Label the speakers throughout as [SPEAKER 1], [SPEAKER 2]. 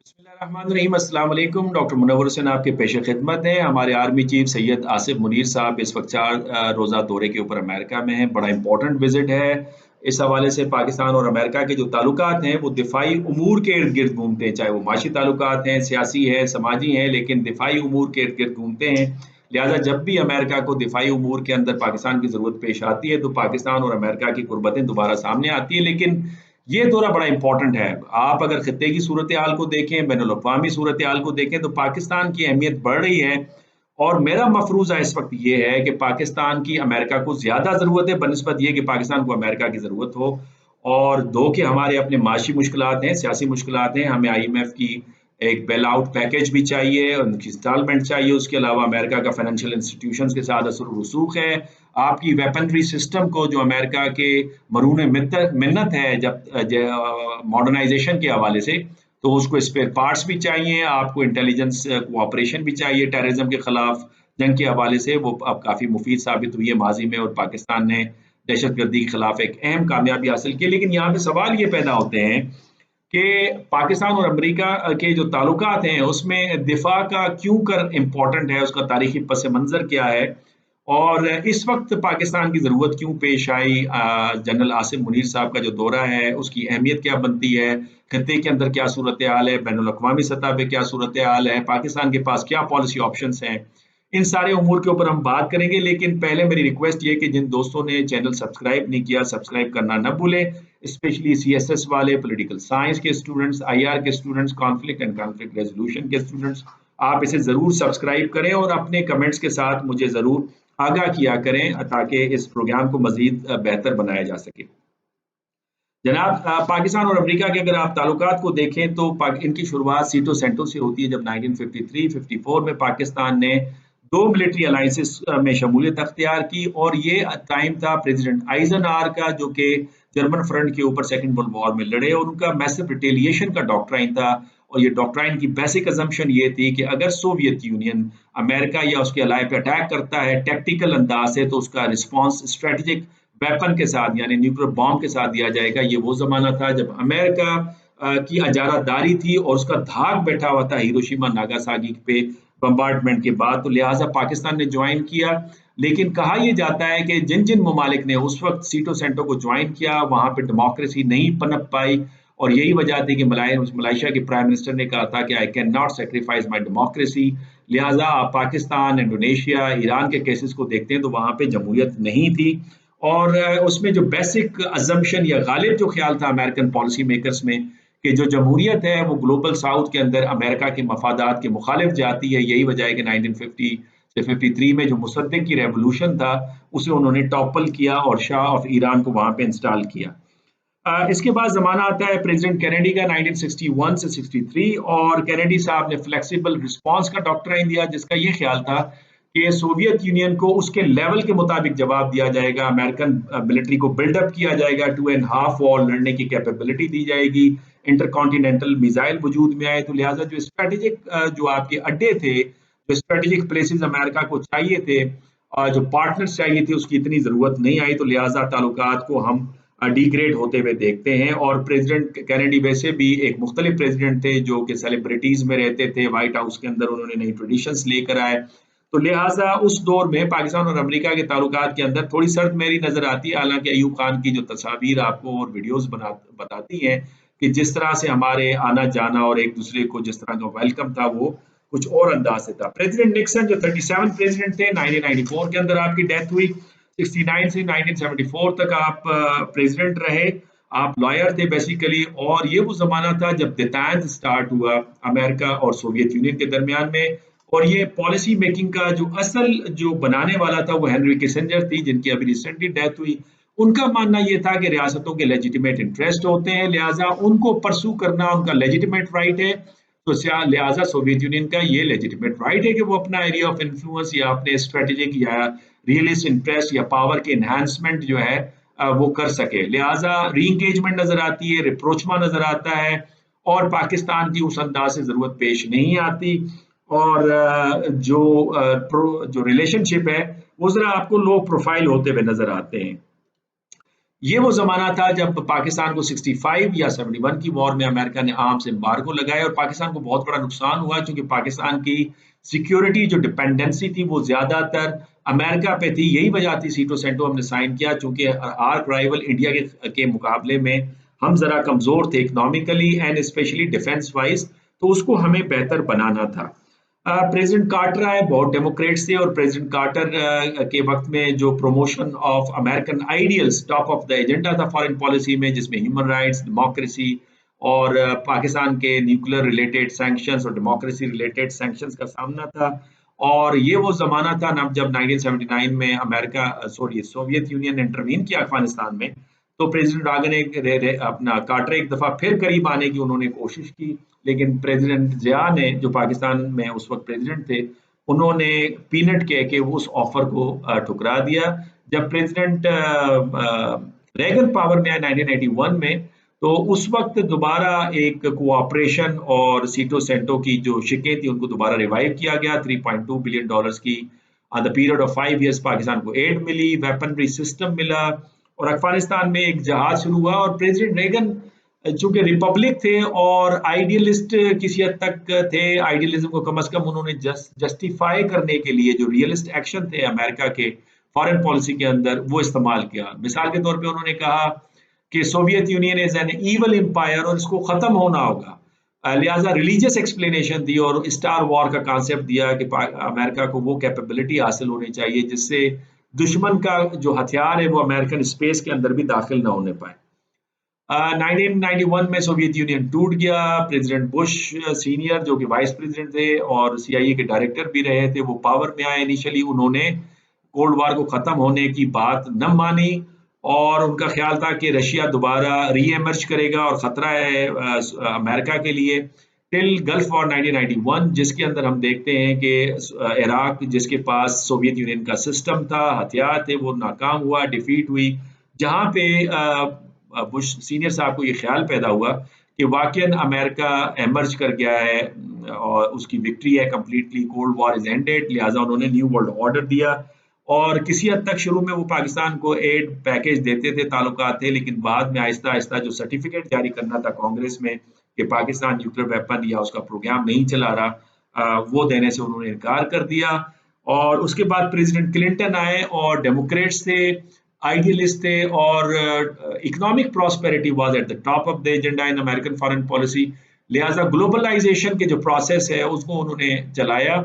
[SPEAKER 1] बिस्मिल्लाहिर्रहमानिर्रहीम। अस्सलाम वालेकुम। डॉक्टर मुनव्वर हुसैन आपके पेश खिदमत हैं। हमारे आर्मी चीफ सैयद आसिफ मुनीर साहब इस वक्त 4 रोज़ा दौरे के ऊपर अमेरिका में हैं। बड़ा इंपॉर्टेंट विजिट है। इस हवाले से पाकिस्तान और अमेरिका के जो ताल्लुकात हैं वो दिफाई उमूर के इर्द गिर्द घूमते हैं, चाहे वो माशी ताल्लुकात हैं, सियासी हैं, समाजी हैं, लेकिन दिफाई उमूर के इर्द गिर्द घूमते हैं। लिहाजा जब भी अमेरिका को दिफाई उमूर के अंदर पाकिस्तान की ज़रूरत पेश आती है तो पाकिस्तान और अमेरिका की कुर्बतें दोबारा सामने आती हैं। लेकिन ये दौरा बड़ा इंपॉर्टेंट है। आप अगर खित्ते की सूरत हाल को देखें, बैनुल अक़वामी सूरत हाल को देखें तो पाकिस्तान की अहमियत बढ़ रही है। और मेरा मफरूज़ा इस वक्त ये है कि पाकिस्तान की अमेरिका को ज़्यादा ज़रूरत है बनिस्बत ये कि पाकिस्तान को अमेरिका की ज़रूरत हो। और दो कि हमारे अपने माशी मुश्किलात हैं, सियासी मुश्किलात हैं, हमें IMF की एक बेल आउट पैकेज भी चाहिए, उनकी इंस्टॉलमेंट चाहिए। उसके अलावा अमेरिका का फाइनेंशियल इंस्टीट्यूशंस के साथ असर रसूख है। आपकी वेपनरी सिस्टम को जो अमेरिका के मरून मिन्नत है जब मॉडर्नाइजेशन के हवाले से, तो उसको स्पेयर पार्ट्स भी चाहिए, आपको इंटेलिजेंस कोऑपरेशन भी चाहिए टेररिज्म के खिलाफ जंग के हवाले से। वो अब काफ़ी मुफीद साबित हुई है माजी में, और पाकिस्तान ने दहशतगर्दी के खिलाफ एक अहम कामयाबी हासिल की। लेकिन यहाँ पे सवाल ये पैदा होते हैं कि पाकिस्तान और अमेरिका के जो ताल्लुकात हैं उसमें दिफा का क्यों कर इम्पोर्टेंट है, उसका तारीखी पस मंज़र क्या है, और इस वक्त पाकिस्तान की ज़रूरत क्यों पेश आई। जनरल आसिफ मुनीर साहब का जो दौरा है उसकी अहमियत क्या बनती है, खत्ते के अंदर क्या सूरत हाल है, बैनुल अक़वामी सतह पे क्या सूरत हाल है, पाकिस्तान के पास क्या पॉलिसी ऑप्शंस हैं, इन सारे उमूर के ऊपर हम बात करेंगे। लेकिन पहले मेरी रिक्वेस्ट ये कि जिन दोस्तों ने चैनल सब्सक्राइब नहीं किया, सब्सक्राइब करना न भूलें, स्पेशली CSS वाले, पॉलिटिकल साइंस के स्टूडेंट्स, IR के students, conflict and conflict resolution के स्टूडेंट्स, आप इसे ज़रूर सब्सक्राइब करें और अपने कमेंट्स के साथ मुझे ज़रूर आगाह किया करें ताकि इस प्रोग्राम को मज़ीद बेहतर बनाया जा सके। जनाब, पाकिस्तान और अमेरिका के अगर आप ताल्लुकात को देखें तो इनकी शुरुआत सीटो सेंटो से होती है, जब 1953-54 में पाकिस्तान ने 2 मिलिट्री अलाइंसेस में शमूलियत अख्तियार की। और ये टाइम था प्रेसिडेंट आइजनहावर का, जो कि जर्मन फ्रंट के ऊपर सेकेंड वर्ल्ड वॉर में लड़े, और उनका मैसिव रिटेलिएशन का डॉक्ट्राइन था। और ये डॉक्ट्राइन की बेसिक अजम्पशन ये थी कि अगर सोवियत यूनियन अमेरिका या उसके अलाय पे अटैक करता है टैक्टिकल अंदाज से, तो उसका रिस्पॉन्स स्ट्रेटेजिक वेपन के साथ यानी न्यूक्लियर बॉम्ब के साथ दिया जाएगा। ये वो जमाना था जब अमेरिका की अजारादारी थी और उसका धाक बैठा हुआ था हिरोशिमा नागासाकी पे बम्बार्डमेंट के बाद। तो लिहाजा पाकिस्तान ने ज्वाइन किया। लेकिन कहा यह जाता है कि जिन जिन ममालिक ने उस वक्त सीटो सेंटो को ज्वाइन किया वहां पे डेमोक्रेसी नहीं पनप पाई, और यही वजह थी कि मलाइशिया के प्राइम मिनिस्टर ने कहा था कि I can not sacrifice my democracy. लिहाजा आप पाकिस्तान, इंडोनेशिया, ईरान के केसेस को देखते हैं तो वहां पे जमहूरियत नहीं थी। और उसमें जो बेसिक अजम्पशन या गालिब जो ख्याल था अमेरिकन पॉलिसी मेकर्स में कि जो जमहूरियत है वो ग्लोबल साउथ के अंदर अमेरिका के मफादात के मुखालिफ जाती है। यही वजह है कि 1950 से 53 में जो मुसद्दिक की रेवोल्यूशन था उसे उन्होंने टॉपल किया और शाह ऑफ ईरान को वहां पे इंस्टॉल किया। इसके बाद ज़माना आता है प्रेसिडेंट कैनेडी का 1961 से 63, और कैनेडी साहब ने फ्लेक्सिबल रिस्पांस का डॉक्ट्राइन दिया, जिसका ये ख्याल था कि सोवियत यूनियन को उसके लेवल के मुताबिक जवाब दिया जाएगा, अमेरिकन मिलिट्री को बिल्डअप किया जाएगा, 2.5 वॉर लड़ने की कैपेबिलिटी दी जाएगी, इंटरकॉन्टिनेंटल मिसाइल वजूद में आए। तो लिहाजा जो स्ट्रेटेजिक जो आपके अड्डे थे, जो स्ट्रेटेजिक प्लेसेस अमेरिका को चाहिए थे, जो पार्टनर्स चाहिए थे, उसकी इतनी ज़रूरत नहीं आई। तो लिहाजा ताल्लुकात को हम डिग्रेड होते हुए देखते हैं। और प्रेसिडेंट कैनेडी वैसे भी एक मुख्तलिफ प्रेसिडेंट थे जो कि सेलिब्रिटीज़ में रहते थे, व्हाइट हाउस के अंदर उन्होंने नई ट्रेडिशंस लेकर आए। तो लिहाजा उस दौर में पाकिस्तान और अमेरिका के ताल्लुकात के अंदर थोड़ी सर्द मेरी नज़र आती है। हालांकि अयूब खान की जो तस्वीर आपको और वीडियोज़ बताती हैं कि जिस तरह से हमारे आना जाना और एक दूसरे को जिस तरह का वेलकम था वो कुछ और अंदाज से था। प्रेसिडेंट निक्सन जो 37 प्रेसिडेंट थे, 1994 के अंदर आपकी डेथ हुई। 69 से 1974 तक आप प्रेसिडेंट रहे। आप लॉयर थे बेसिकली, और ये वो जमाना था जब डिटेंस स्टार्ट हुआ अमेरिका और सोवियत यूनियन के दरमियान में। और ये पॉलिसी मेकिंग का जो असल जो बनाने वाला था वो हेनरी किसिंजर थी, जिनकी अभी रिसेंटली डेथ हुई। उनका मानना ये था कि रियासतों के लेजिटिमेट इंटरेस्ट होते हैं, लिहाजा उनको परसू करना उनका लेजिटिमेट राइट है। तो लिहाजा सोवियत यूनियन का ये लेजिटिमेट राइट है कि वो अपना एरिया ऑफ इन्फ्लुएंस या अपने स्ट्रेटेजिक या रियलिस्ट इंटरेस्ट या पावर के इन्हांसमेंट जो है वो कर सके। लिहाजा री इंगेजमेंट नजर आती है, रिप्रोचमा नजर आता है, और पाकिस्तान की उस अंदाज से जरूरत पेश नहीं आती। और जो रिलेशनशिप है वो जरा आपको लो प्रोफाइल होते हुए नजर आते हैं। یہ وہ زمانہ تھا جب پاکستان کو 65 یا 71 کی وار میں امریکہ نے آرمز امبارگو لگایا، اور پاکستان کو بہت بڑا نقصان ہوا کیونکہ پاکستان کی سیکیورٹی جو ڈپینڈنسی تھی وہ زیادہ تر امریکہ پہ تھی. یہی وجہ تھی سیٹو سینٹو ہم نے سائن کیا چونکہ آرک رائیول انڈیا کے مقابلے میں ہم ذرا کمزور تھے economically and especially defence wise, تو اس کو ہمیں بہتر بنانا تھا. پریزیڈنٹ کارٹر آئے، بہت ڈیموکریٹس تھے، اور پریزیڈنٹ کارٹر کے وقت میں جو promotion of American ideals top of the agenda تھا فارن پالیسی میں، جس میں ہیومن رائٹس، ڈیموکریسی اور پاکستان کے نیوکلیر ریلیٹڈ سینکشنز اور ڈیموکریسی ریلیٹڈ سینکشنز کا سامنا تھا. اور یہ وہ زمانہ تھا جب 1979 میں امریکہ سوویت یونین نے انٹروین کیا افغانستان میں، تو پریزیڈنٹ راگن نے اپنا کارٹر ایک دفعہ پھر قریب آنے کی انہوں نے کوشش کی، لیکن پریزیڈنٹ ضیاء نے جو پاکستان میں اس وقت پریزیڈنٹ تھے انہوں نے پینٹ کہہ کے اس آفر کو ٹھکرا دیا. جب پریزیڈنٹ ریگن پاور میں آئے 1981 میں، تو اس وقت دوبارہ ایک کوآپریشن اور سیٹو سینٹو کی جو شکیں تھیں ان کو دوبارہ ریوائیو کیا گیا. $3.2 بلین کی on the period of 5 years Pakistan کو ایڈ ملی، ویپنری سسٹم ملا، اور افغانستان میں ایک جہاد شروع ہوا. اور پریزیڈنٹ ریگن چونکہ ریپبلک تھے اور آئیڈیلسٹ کسی حد تک تھے، آئیڈیلزم کو کم از کم انہوں نے جسٹیفائی کرنے کے لیے جو ریئلسٹ ایکشن تھے امریکہ کے فارن پالیسی کے اندر وہ استعمال کیا. مثال کے طور پہ انہوں نے کہا کہ Soviet Union is an evil empire اور اس کو ختم ہونا ہوگا، لہٰذا ریلیجیس ایکسپلینیشن دی اور اسٹار وار کا کانسیپٹ دیا کہ امریکہ کو وہ کیپیبلٹی حاصل ہونی چاہیے جس سے دشمن کا جو ہتھیار ہے وہ امریکن اسپیس کے اندر بھی داخل نہ ہونے پائے. 1991 میں سوویت یونین ٹوٹ گیا. پریزیڈنٹ بش سینئر جو کہ وائس پریزیڈنٹ تھے اور CIA کے ڈائریکٹر بھی رہے تھے، وہ پاور میں آئے. انیشلی انہوں نے کولڈ وار کو ختم ہونے کی بات نہ مانی اور ان کا خیال تھا کہ رشیا دوبارہ ری ایمرج کرے گا اور خطرہ ہے امریکہ کے لیے. ٹل گلف وار 1991 جس کے اندر ہم دیکھتے ہیں کہ عراق جس کے پاس سوویت یونین کا سسٹم تھا، ہتھیار تھے، وہ ناکام ہوا، ڈیفیٹ ہوئی، جہاں پہ بش سینئر صاحب کو یہ خیال پیدا ہوا کہ واقعاً امریکہ ایمرج کر گیا ہے اور اس کی وکٹری ہے کمپلیٹلی، کولڈ وار از اینڈیڈ. لہٰذا انہوں نے نیو ورلڈ آرڈر دیا اور کسی حد تک شروع میں وہ پاکستان کو ایڈ پیکیج دیتے تھے، تعلقات تھے، لیکن بعد میں آہستہ آہستہ جو سرٹیفکیٹ جاری کرنا تھا کانگریس میں کہ پاکستان نیوکلیر ویپن یا اس کا پروگرام نہیں چلا رہا، وہ دینے سے انہوں نے انکار کر دیا. اور اس کے بعد پریزیڈنٹ کلنٹن آئے اور ڈیموکریٹس تھے، آئیڈیلسٹ تھے، اور economic prosperity was at the top of the agenda in American foreign policy. لہٰذا گلوبلائزیشن کے جو پروسیس ہے اس کو انہوں نے چلایا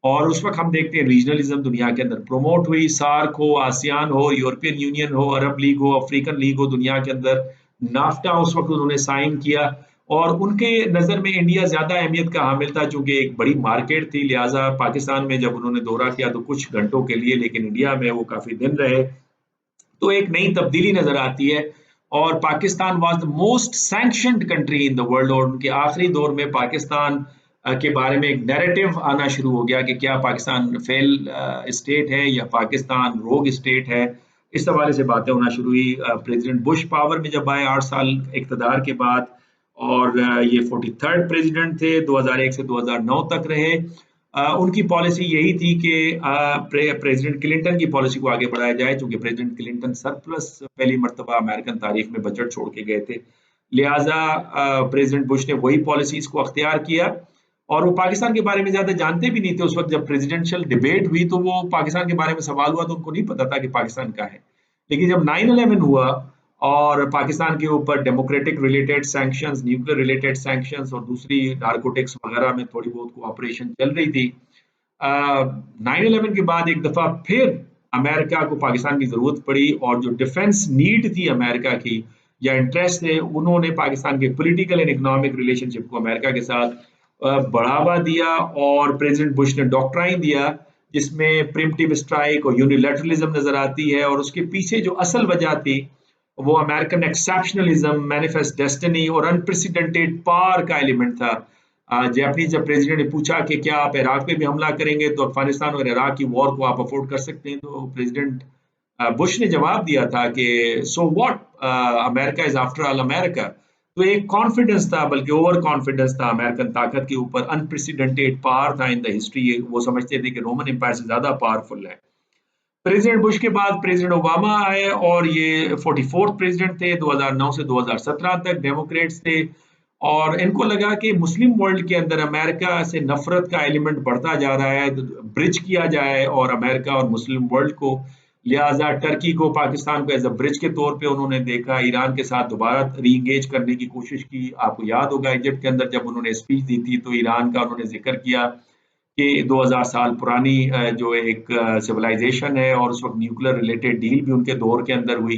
[SPEAKER 1] اور اس وقت ہم دیکھتے ہیں ریجنلزم دنیا کے اندر پروموٹ ہوئی. سارک ہو، آسیان ہو، یورپین یونین ہو، عرب لیگ ہو، افریقن لیگ ہو، دنیا کے اندر نافٹا اس وقت انہوں نے سائن کیا اور ان کے نظر میں انڈیا زیادہ اہمیت کا حامل تھا چونکہ ایک بڑی مارکیٹ تھی. لہٰذا پاکستان میں جب انہوں نے دورہ کیا تو کچھ گھنٹوں کے لیے، لیکن انڈیا میں وہ کافی دن رہے، تو ایک نئی تبدیلی نظر آتی ہے. اور Pakistan was the most sanctioned country in the world, اور ان کے آخری دور میں پاکستان کے بارے میں ایک نیریٹو آنا شروع ہو گیا کہ کیا پاکستان فیل اسٹیٹ ہے یا پاکستان روگ اسٹیٹ ہے. اس حوالے سے باتیں ہونا شروع ہوئی. پریزیڈنٹ بش پاور میں جب آئے 8 سال اقتدار کے بعد، اور یہ 43rd پریزیڈنٹ تھے، 2001 سے 2009 تک رہے. ان کی پالیسی یہی تھی کہ پریزیڈنٹ کلنٹن کی پالیسی کو آگے بڑھایا جائے چونکہ پریزیڈنٹ کلنٹن سرپلس پہلی مرتبہ امریکن تاریخ میں بجٹ چھوڑ کے گئے تھے. لہٰذا پریزیڈنٹ بش نے وہی پالیسیز کو اختیار کیا اور وہ پاکستان کے بارے میں زیادہ جانتے بھی نہیں تھے. اس وقت جب پریزیڈنشل ڈیبیٹ ہوئی تو وہ پاکستان کے بارے میں سوال ہوا تو ان کو نہیں پتا تھا کہ پاکستان کا ہے. لیکن جب 9/11 ہوا اور پاکستان کے اوپر democratic related sanctions, nuclear related sanctions اور دوسری نارکوٹکس وغیرہ میں تھوڑی بہت کوآپریشن چل رہی تھی، 9/11 کے بعد ایک دفعہ پھر امریکہ کو پاکستان کی ضرورت پڑی اور جو ڈیفنس نیڈ تھی امریکہ کی یا انٹرسٹ تھے، انہوں نے پاکستان کے پولیٹیکل اینڈ اکنامک ریلیشن شپ کو امریکہ کے ساتھ بڑھاوا دیا. اور پریزیڈنٹ بش نے ڈاکٹرائن دیا جس میں پریمپٹیو اسٹرائک اور یونیلیٹرلزم نظر آتی ہے، اور اس کے پیچھے جو اصل وجہ تھی وہ امریکن ایکسیپشنلزم، مینیفیسٹ ڈیسٹنی اور انپریسیڈنٹڈ پاور کا ایلیمنٹ تھا. جاپنیز جب پریزیڈنٹ نے پوچھا کہ کیا آپ عراق پہ بھی حملہ کریں گے تو افغانستان اور عراق کی وار کو آپ افورڈ کر سکتے ہیں، تو پریزیڈنٹ بش نے جواب دیا تھا کہ so what, America is after all امریکہ. تو ایک کانفیڈنس تھا، بلکہ اوور کانفیڈنس تھا امریکن طاقت کے اوپر، انپریسیڈنٹڈ پاور تھا ان دا ہسٹری. وہ سمجھتے تھے کہ رومن امپائر سے زیادہ پاورفل ہے. प्रेसिडेंट बुश के बाद प्रेसिडेंट ओबामा आए और ये 44th प्रेसिडेंट थे 2009 से 2017 तक, डेमोक्रेट्स थे। और इनको लगा कि मुस्लिम वर्ल्ड के अंदर अमेरिका से नफरत का एलिमेंट बढ़ता जा रहा है, ब्रिज किया जाए और अमेरिका और मुस्लिम वर्ल्ड को। लिहाजा टर्की को, पाकिस्तान को एज अ ब्रिज के तौर पे उन्होंने देखा, ईरान के साथ दोबारा री इंगेज करने की कोशिश की। आपको याद होगा इजिप्ट के अंदर जब उन्होंने स्पीच दी थी तो ईरान का उन्होंने जिक्र किया कि 2000 साल पुरानी जो एक सिविलाइजेशन है, और उस वक्त न्यूक्लियर रिलेटेड डील भी उनके दौर के अंदर हुई।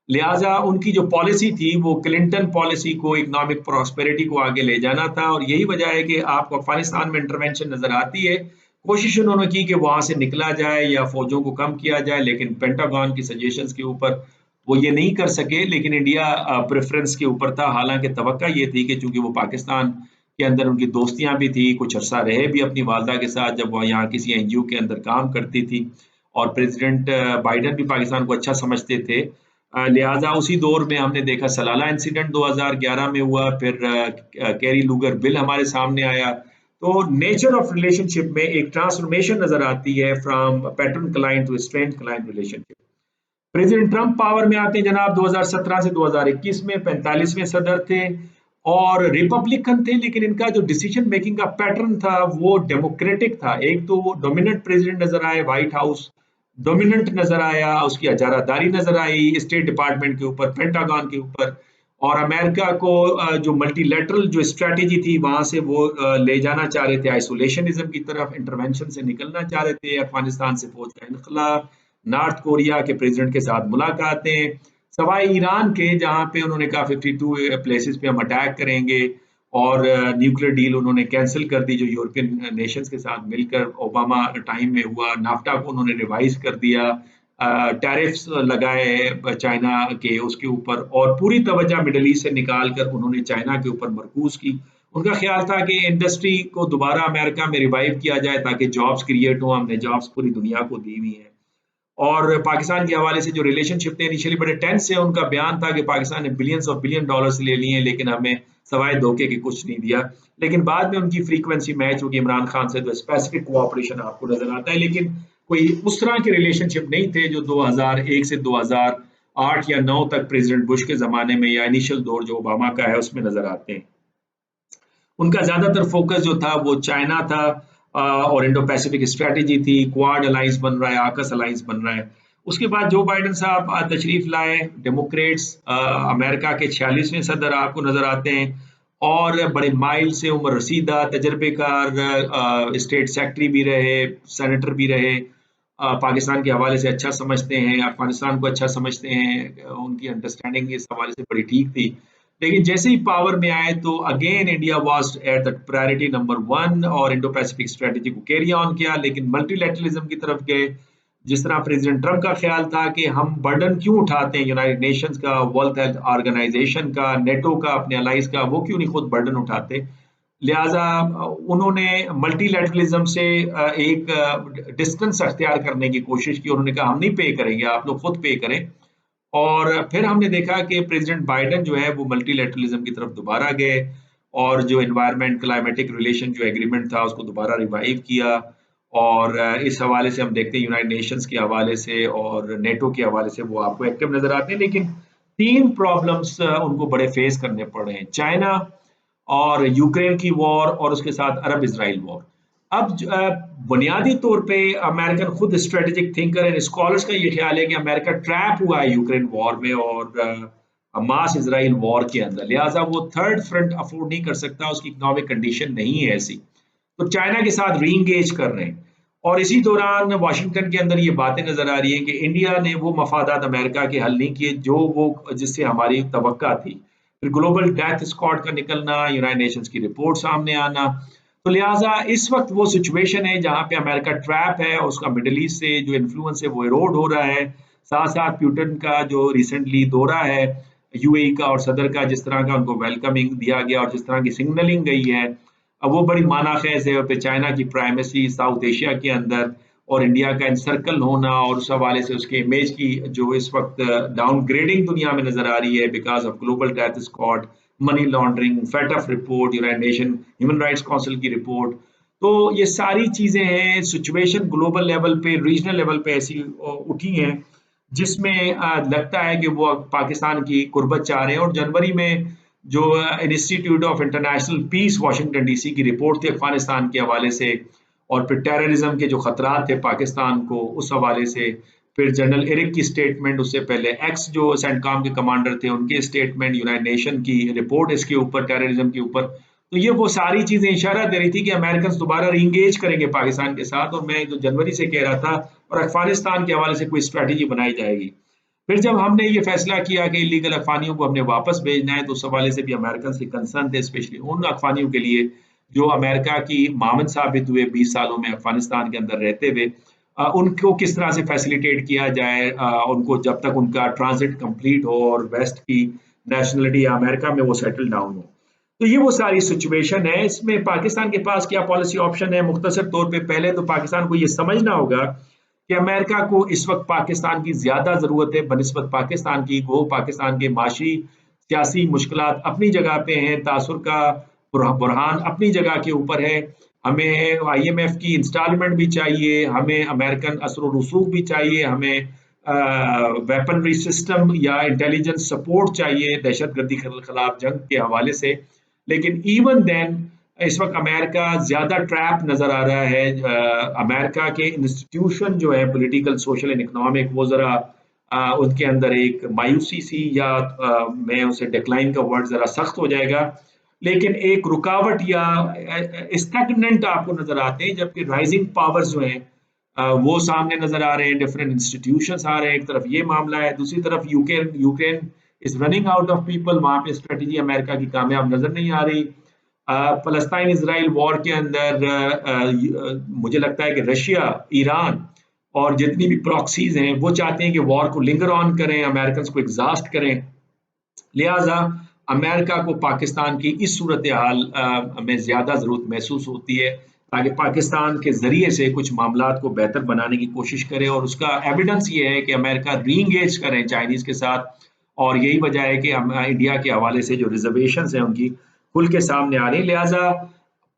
[SPEAKER 1] लिहाजा उनकी जो पॉलिसी थी वो क्लिंटन पॉलिसी को, इकोनॉमिक प्रॉस्पेरिटी को आगे ले जाना था। और यही वजह है कि आपको अफगानिस्तान में इंटरवेंशन नजर आती है। कोशिश उन्होंने की कि वहां से निकला जाए या फौजों को कम किया जाए, लेकिन पेंटागन की सजेशंस के ऊपर वो ये नहीं कर सके। लेकिन इंडिया प्रेफरेंस के ऊपर था, हालांकि तवक्का ये थी कि चूंकि वो पाकिस्तान के अंदर उनकी दोस्तियां भी थी, कुछ अरसा रहे भी अपनी वालदा के साथ जब वह यहाँ किसी एनजीओ के अंदर काम करती थी, और प्रेसिडेंट बाइडन भी पाकिस्तान को अच्छा समझते थे। लिहाजा उसी दौर में हमने देखा सलाला इंसिडेंट 2011 में हुआ, फिर कैरी लूगर बिल हमारे सामने आया। तो नेचर ऑफ रिलेशनशिप में एक ट्रांसफॉर्मेशन नजर आती है, from patron client to strength client relationship. President Trump power में आते हैं जनाब 2017 से 2021 में, 45वें सदर थे और रिपब्लिकन थे, लेकिन इनका जो डिसीजन मेकिंग का पैटर्न था वो डेमोक्रेटिक था। एक तो वो डोमिनेंट प्रेसिडेंट नजर आए, व्हाइट हाउस डोमिनेंट नजर आया, उसकी अजारादारी नजर आई स्टेट डिपार्टमेंट के ऊपर, पेंटागन के ऊपर। और अमेरिका को जो मल्टीलेटरल जो स्ट्रैटेजी थी वहां से वो ले जाना चाह रहे थे आइसोलेशनिज्म की तरफ, इंटरवेंशन से निकलना चाह रहे थे, अफगानिस्तान से फौज का इनखला, नॉर्थ कोरिया के प्रेसिडेंट के साथ मुलाकातें, सवाए ईरान के जहां पे उन्होंने कहा 52 प्लेसेस पे हम अटैक करेंगे, और न्यूक्लियर डील उन्होंने कैंसिल कर दी जो यूरोपियन नेशंस के साथ मिलकर ओबामा टाइम में हुआ। नाफ्टा को उन्होंने रिवाइज कर दिया, टैरिफ्स लगाए चाइना के उसके ऊपर, और पूरी तवज्जो मिडल ईस्ट से निकाल कर उन्होंने चाइना के ऊपर मरकूज की। उनका ख्याल था कि इंडस्ट्री को दोबारा अमेरिका में रिवाइव किया जाए ताकि जॉब्स क्रिएट हो, हमने जॉब्स पूरी दुनिया को दी हुई हैं। और पाकिस्तान के हवाले से जो रिलेशनशिप थे इनिशियली बड़े टेंस से, उनका बयान था कि पाकिस्तान ने बिलियंस ऑफ बिलियन डॉलर्स ले लिए हैं लेकिन हमें सवाए धोखे के कुछ नहीं दिया। लेकिन बाद में उनकी फ्रीक्वेंसी मैच होगी इमरान खान से, तो स्पेसिफिक कोऑपरेशन आपको नजर आता है, लेकिन कोई उस तरह के रिलेशनशिप नहीं थे जो 2001 से 2008 या 9 तक प्रेसिडेंट बुश के जमाने में या इनिशियल दौर जो ओबामा का है उसमें नजर आते हैं। उनका ज्यादातर फोकस जो था वो चाइना था, और इंडो पैसिफिक स्ट्रेटेजी थी, क्वाड अलायंस बन रहा है, आकस अलायंस बन रहा है। उसके बाद जो बाइडन साहब तशरीफ लाए, डेमोक्रेट्स, अमेरिका के 46वें सदर आपको नजर आते हैं, और बड़े माइल से उम्र रसीदा तजर्बेकार स्टेट सेक्रेटरी भी रहे, सेनेटर भी रहे, पाकिस्तान के हवाले से अच्छा समझते हैं, अफगानिस्तान को अच्छा समझते हैं, उनकी अंडरस्टैंडिंग इस हवाले से बड़ी ठीक थी। लेकिन जैसे ही पावर में आए तो again India was at the priority number 1 और इंडो पैसिफिक स्ट्रेटेजी को कैरी ऑन किया, लेकिन मल्टीलैटरलिज्म की तरफ गए। जिस तरह प्रेसिडेंट ट्रंप का ख्याल था कि हम बर्डन क्यों उठाते हैं यूनाइटेड नेशंस का, वर्ल्ड हेल्थ ऑर्गेनाइजेशन का, नेटो का, अपने अलाइज का, वो क्यों नहीं खुद बर्डन उठाते। लिहाजा उन्होंने मल्टीलैटरलिज्म से एक डिस्टेंस अख्तियार करने की कोशिश की। उन्होंने कहा हम नहीं पे करेंगे, आप लोग खुद पे करें। और फिर हमने देखा कि प्रेसिडेंट बाइडेन जो है वो मल्टीलैटरलिज्म की तरफ दोबारा गए, और जो एनवायरनमेंट क्लाइमेटिक रिलेशन जो एग्रीमेंट था उसको दोबारा रिवाइव किया। और इस हवाले से हम देखते हैं यूनाइटेड नेशंस के हवाले से और नेटो के हवाले से वो आपको एक्टिव नजर आते हैं। लेकिन 3 प्रॉब्लम्स उनको बड़े फेस करने पड़ रहे हैं, चाइना और यूक्रेन की वॉर और उसके साथ अरब इसराइल वॉर। अब बुनियादी तौर पे अमेरिकन खुद स्ट्रेटेजिक थिंकर एंड स्कॉलर्स का ये ख्याल है कि अमेरिका ट्रैप हुआ है यूक्रेन वॉर में और हमास इसराइल वॉर के अंदर, लिहाजा वो थर्ड फ्रंट अफोर्ड नहीं कर सकता, उसकी इकोनॉमिक कंडीशन नहीं है ऐसी, तो चाइना के साथ री इंगेज कर रहे हैं। और इसी दौरान वाशिंगटन के अंदर ये बातें नजर आ रही हैं कि इंडिया ने वो मफादात अमेरिका के हल नहीं किए जो वो जिससे हमारी तवक्का थी। फिर ग्लोबल डेथ स्क्वाड का निकलना, यूनाइटेड नेशंस की रिपोर्ट सामने आना, तो लिहाजा इस वक्त वो सिचुएशन है जहां पे अमेरिका ट्रैप है, उसका मिडल ईस्ट से जो इन्फ्लुएंस है वो इरोड हो रहा है। साथ साथ प्यूटन का जो रिसेंटली दौरा है यूएई का और सदर का, जिस तरह का उनको वेलकमिंग दिया गया और जिस तरह की सिग्नलिंग गई है, अब वो बड़ी मानाखेज है। पे चाइना की प्राइमेसी साउथ एशिया के अंदर और इंडिया का इंसर्कल होना, और उस हवाले से उसके इमेज की जो इस वक्त डाउनग्रेडिंग दुनिया में नजर आ रही है because of global death squad, money laundering, FATF report, United Nation Human Rights Council की रिपोर्ट। तो ये सारी चीज़ें हैं, सिचुएशन ग्लोबल लेवल पे, रीजनल लेवल पे ऐसी उठी हैं, जिसमें लगता है कि वो पाकिस्तान की कुर्बत चाह रहे हैं। और जनवरी में जो Institute of International Peace Washington DC की रिपोर्ट थी अफगानिस्तान के हवाले से, और फिर टेररिज्म के जो खतरात थे पाकिस्तान को, उस हवाले से, फिर जनरल एरिक की स्टेटमेंट, उससे पहले एक्स जो सेंटकॉम के कमांडर थे उनके स्टेटमेंट, यूनाइटेड नेशन की रिपोर्ट इसके ऊपर, टेररिज्म के ऊपर। तो ये वो सारी चीजें इशारा दे रही थी कि अमेरिकन दोबारा रीइंगेज करेंगे पाकिस्तान के साथ, और मैं जो जनवरी से कह रहा था, और अफगानिस्तान के हवाले से कोई स्ट्रैटेजी बनाई जाएगी। फिर जब हमने ये फैसला किया कि इलीगल अफगानियों को हमने वापस भेजना है, तो उस हवाले से भी अमेरिकन से कंसर्न थे, स्पेशली उन अफगानियों के लिए जो अमेरिका की मामन साबित हुए 20 सालों में अफगानिस्तान के अंदर रहते हुए। उनको किस तरह से फैसिलिटेट किया जाए, उनको जब तक उनका ट्रांजिट कंप्लीट हो और वेस्ट की नेशनलिटी या अमेरिका में वो सेटल डाउन हो। तो ये वो सारी सिचुएशन है। इसमें पाकिस्तान के पास क्या पॉलिसी ऑप्शन है? मुख्तसर तौर पे पहले तो पाकिस्तान को ये समझना होगा कि अमेरिका को इस वक्त पाकिस्तान की ज्यादा जरूरत है बनिस्बत पाकिस्तान की। वो पाकिस्तान के माशी सियासी मुश्किलात अपनी जगह पे हैं, तासुर का बुरहान अपनी जगह के ऊपर है। हमें IMF की इंस्टॉलमेंट भी चाहिए, हमें अमेरिकन असर रसूख भी चाहिए, हमें वेपनरी सिस्टम या इंटेलिजेंस सपोर्ट चाहिए दहशतगर्दी के खिलाफ जंग के हवाले से। लेकिन इवन देन इस वक्त अमेरिका ज्यादा ट्रैप नजर आ रहा है। अमेरिका के इंस्टीट्यूशन जो है पॉलिटिकल, सोशल एंड इकोनॉमिक, वो जरा उनके अंदर एक मायूसी सी, या मैं उसे डिक्लाइन का वर्ड जरा सख्त हो जाएगा, लेकिन एक रुकावट या स्टैग्नेंट आपको नजर आते हैं, जबकि राइजिंग पावर्स जो हैं वो सामने नजर आ रहे हैं, डिफरेंट इंस्टीट्यूशंस आ रहे हैं। एक तरफ ये मामला है, दूसरी तरफ Ukraine is running out of people, वहां पे स्ट्रेटेजी अमेरिका की कामयाब नजर नहीं आ रही। फलस्तीन इसराइल वॉर के अंदर मुझे लगता है कि रशिया, ईरान और जितनी भी प्रॉक्सीज हैं वो चाहते हैं कि वॉर को लिंगर ऑन करें, अमेरिकन को एग्जॉस्ट करें। लिहाजा अमेरिका को पाकिस्तान की इस सूरत हाल में ज्यादा जरूरत महसूस होती है, ताकि पाकिस्तान के जरिए से कुछ मामला को बेहतर बनाने की कोशिश करे। और उसका एविडेंस ये है कि अमेरिका रीइंगेज करें चाइनीज के साथ, और यही वजह है कि इंडिया के हवाले से जो रिजर्वेशन है उनकी खुल के सामने आ रही। लिहाजा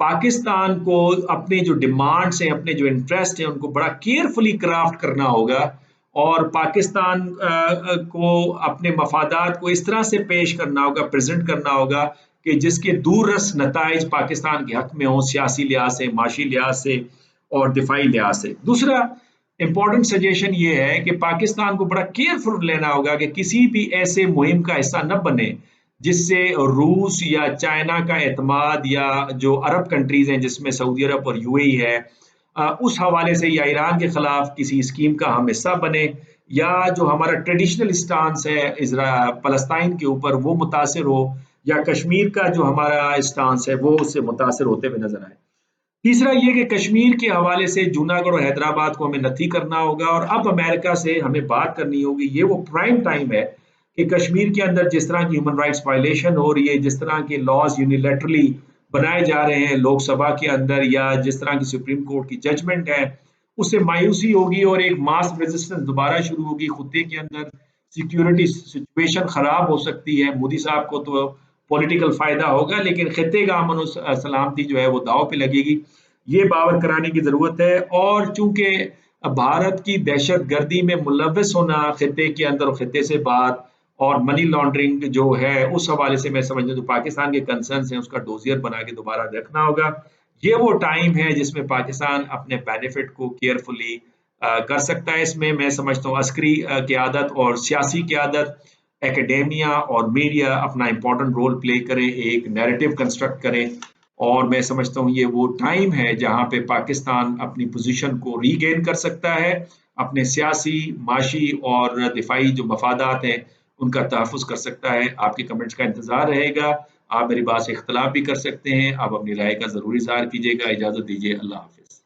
[SPEAKER 1] पाकिस्तान को अपने जो डिमांड्स हैं, अपने जो इंटरेस्ट हैं, उनको बड़ा केयरफुली क्राफ्ट करना होगा, और पाकिस्तान को अपने मफादात को इस तरह से पेश करना होगा, प्रेजेंट करना होगा कि जिसके दूररस नताइज पाकिस्तान के हक में हों, सियासी लिहाज से, माशी लिहाज से और दिफाई लिहाज से। दूसरा इंपॉर्टेंट सजेशन ये है कि पाकिस्तान को बड़ा केयरफुल लेना होगा कि किसी भी ऐसे मुहिम का हिस्सा न बने जिससे रूस या चाइना का एतमाद, या जो अरब कंट्रीज हैं जिसमें सऊदी अरब और UAE है, उस हवाले से, या ईरान के खिलाफ किसी स्कीम का हम हिस्सा बने, या जो हमारा ट्रेडिशनल स्टांस है फलस्तीन के ऊपर वो मुतासिर हो, या कश्मीर का जो हमारा स्टांस है वो उससे मुतासिर होते हुए नजर आए। तीसरा ये कि कश्मीर के हवाले से जूनागढ़ और हैदराबाद को हमें नथी करना होगा, और अब अमेरिका से हमें बात करनी होगी। ये वो प्राइम टाइम है कि कश्मीर के अंदर जिस तरह की ह्यूमन राइट्स वायलेशन हो रही है, जिस तरह के लॉज यूनिलैटरली बनाए जा रहे हैं लोकसभा के अंदर, या जिस तरह की सुप्रीम कोर्ट की जजमेंट है, उससे मायूसी होगी और एक मास रेजिस्टेंस दोबारा शुरू होगी। खुदे के अंदर सिक्योरिटी सिचुएशन खराब हो सकती है। मोदी साहब को तो पॉलिटिकल फायदा होगा, लेकिन खिते का अमन और सलामती जो है वो दाव पे लगेगी। ये बावर कराने की जरूरत है। और चूंकि भारत की दहशत गर्दी में मुलव्वस होना खिते के अंदर और खिते से बाहर, और मनी लॉन्ड्रिंग जो है, उस हवाले से मैं समझता हूँ तो पाकिस्तान के कंसर्न्स हैं उसका डोजियर बना के दोबारा रखना होगा। ये वो टाइम है जिसमें पाकिस्तान अपने बेनिफिट को केयरफुली कर सकता है। इसमें मैं समझता हूँ अस्करी क़यादत और सियासी क़यादत, एकेडेमिया और मीडिया अपना इम्पोर्टेंट रोल प्ले करें, एक नैरेटिव कंस्ट्रक्ट करें। और मैं समझता हूँ ये वो टाइम है जहाँ पे पाकिस्तान अपनी पोजीशन को रीगेन कर सकता है, अपने सियासी, माशी और दिफाई जो मफादात हैं उनका तहफ़्फ़ुज़ कर सकता है। आपके कमेंट्स का इंतज़ार रहेगा। आप मेरी बात से इख्तिलाफ भी कर सकते हैं। आप अपनी राय का ज़रूर इज़हार कीजिएगा। इजाज़त दीजिए। अल्लाह हाफ़िज़।